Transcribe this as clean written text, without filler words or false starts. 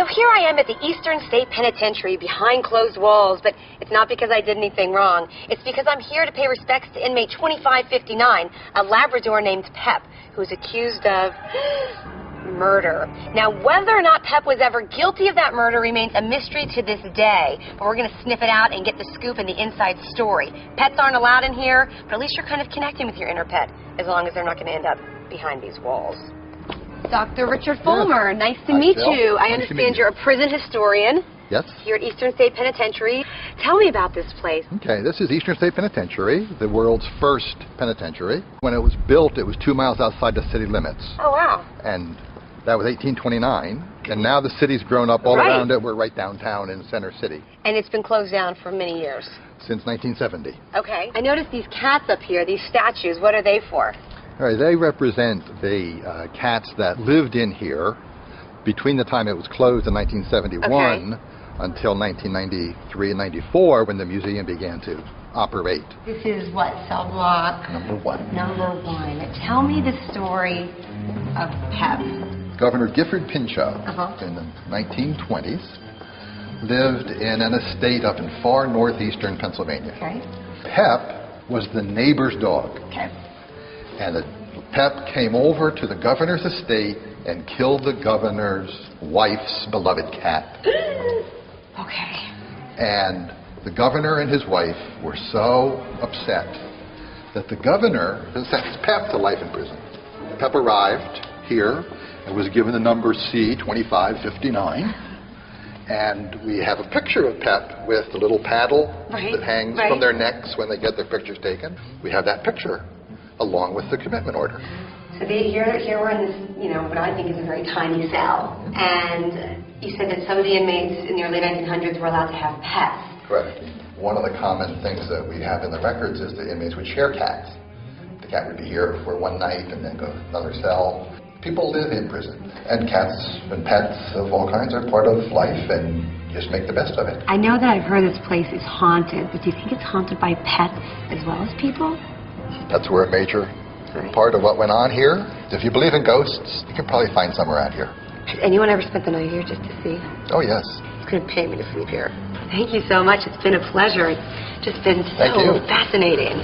So here I am at the Eastern State Penitentiary behind closed walls, but it's not because I did anything wrong. It's because I'm here to pay respects to inmate 2559, a Labrador named Pep, who's accused of murder. Now, whether or not Pep was ever guilty of that murder remains a mystery to this day, but we're going to sniff it out and get the scoop and the inside story. Pets aren't allowed in here, but at least you're kind of connecting with your inner pet, as long as they're not going to end up behind these walls. Dr. Richard Fulmer, yes. Nice to meet Jill. you. I Nice understand you're a prison historian. Yes. Here at Eastern State Penitentiary. Tell me about this place. Okay, this is Eastern State Penitentiary, the world's first penitentiary. When it was built, it was 2 miles outside the city limits. Oh, wow. And that was 1829. And now the city's grown up all around it. We're right downtown in Center City. And it's been closed down for many years. Since 1970. Okay. I noticed these cats up here, these statues. What are they for? All right, they represent the cats that lived in here between the time it was closed in 1971 until 1993 and 94 when the museum began to operate. This is what, cell block? Number 1. Number 1. Tell me the story of Pep. Governor Gifford Pinchot in the 1920s lived in an estate up in far northeastern Pennsylvania. Okay. Pep was the neighbor's dog. Okay. And Pep came over to the governor's estate and killed the governor's wife's beloved cat. Okay. And the governor and his wife were so upset that the governor sentenced Pep to life in prison. Pep arrived here and was given the number C-2559. And we have a picture of Pep with the little paddle that hangs from their necks when they get their pictures taken. We have that picture along with the commitment order. So here we're in this, what I think is a very tiny cell. And you said that some of the inmates in the early 1900s were allowed to have pets. Correct. One of the common things that we have in the records is the inmates would share cats. The cat would be here for one night and then go to another cell. People live in prison, and cats and pets of all kinds are part of life, and just make the best of it. I know that I've heard this place is haunted, but do you think it's haunted by pets as well as people? That's where a major part of what went on here. If you believe in ghosts, you can probably find some around here. Has anyone ever spent the night here just to see? Oh, yes. It's going to pay me to sleep here. Thank you so much. It's been a pleasure. It's just been so fascinating.